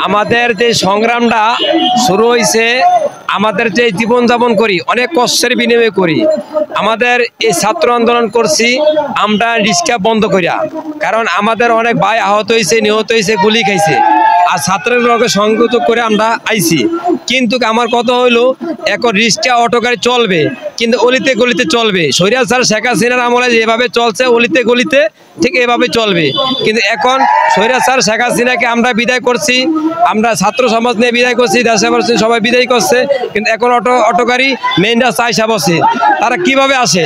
আমাদের যে সংগ্রামটা শুরু হয়েছে, আমাদের যে জীবনযাপন করি অনেক কষ্টের বিনিময়ে করি। আমাদের এই ছাত্র আন্দোলন করছি আমরা রিক্সা বন্ধ করিয়া, কারণ আমাদের অনেক ভাই আহত হয়েছে, নিহত হয়েছে, গুলি খাইছে, আর ছাত্রের লগে সংযোগ করে আমরা আইছি। কিন্তু আমার কথা হইলো এখন রিক্সা অটো গাড়ি চলবে, কিন্তু অলিতে গলিতে চলবে। স্বৈরাচার শেখ হাসিনার আমলে যেভাবে চলছে অলিতে গলিতে ঠিক এভাবে চলবে। কিন্তু এখন স্বৈরাচার শেখ হাসিনাকে আমরা বিদায় করছি, আমরা ছাত্র সমাজ নিয়ে বিদায় করছি, দেশবাসী সবাই বিদায় করছে। কিন্তু এখন অটো গাড়ি মেইন রাস্তা আইসা বসে। তারা কিভাবে আসে?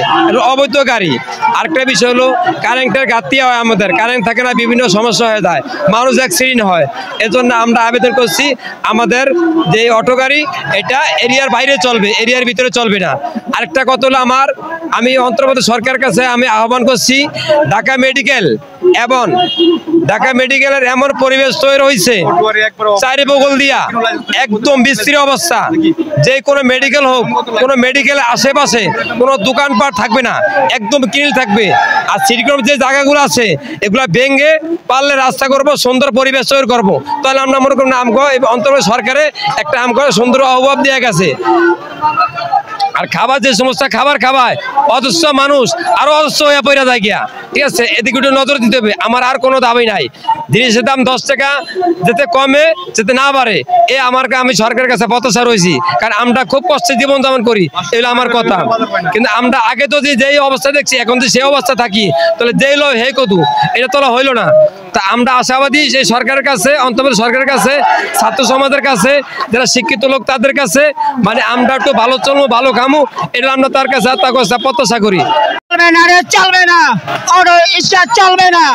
অবৈধ গাড়ি। আরেকটা বিষয় হলো কারেন্টের ঘাটতি হয়, আমাদের কারেন্ট থাকে না, বিভিন্ন সমস্যা হয়ে যায়, মানুষ অ্যাক্সিডেন্ট হয়। এজন্য আমরা আবেদন করছি আমাদের যে অটো গাড়ি এটা এরিয়ার বাইরে চলবে, এরিয়ার ভিতরে চলবে না। আরেকটা কথা হলো আমি অন্তর্বর্তী সরকারের কাছে আমি আহ্বান করছি, ঢাকা মেডিকেল এবং ঢাকা মেডিকেলের এমন পরিবেশ তৈরি হয়েছে চারি বগল দিয়া একদম বিস্তৃত অবস্থা, যে কোনো মেডিকেল হোক, কোনো মেডিকেলের আশেপাশে কোনো দোকানপাট থাকবে না, একদম ক্লিন থাকবে। আর সিটিগ্রাম যে জায়গাগুলো আছে এগুলা ভেঙে পারলে রাস্তা করব, সুন্দর পরিবেশ তৈরি করবো। তাহলে আমরা মনে করুন আমগো অন্তর্বর্তী সরকারে একটা আমগো সুন্দর অভাব দিয়ে গেছে। আর খাবার যে সমস্ত খাবার খাওয়ায় অজস্র মানুষ আরো অজস্র হয়ে পড়ে যায় গিয়া, ঠিক আছে? এদিকে একটু নজর দিতে হবে। আমার আর কোনো দাবি নাই, জিনিসের দাম 10 টাকা যাতে কমে, যাতে না বাড়ে, আমি সরকারের কাছে প্রত্যাশা রয়েছি। কারণ আমরা খুব কষ্টে জীবনযাপন করি, এগুলো আমার কথা। কিন্তু আমরা আগে তো যেই অবস্থা দেখছি, এখন যদি সেই অবস্থা থাকি তাহলে যেই লো হে কদু, এটা তোলা হইলো না। তা আমরা আশাবাদী সেই সরকারের কাছে, অন্তত সরকারের কাছে, ছাত্র সমাজের কাছে, যারা শিক্ষিত লোক তাদের কাছে, মানে আমরা একটু ভালো চলবো, ভালো খামু, এটা আমরা তার কাছে প্রত্যাশা করি। চলবে না রে, চলবে না, অটো রিক্সা চলবে না।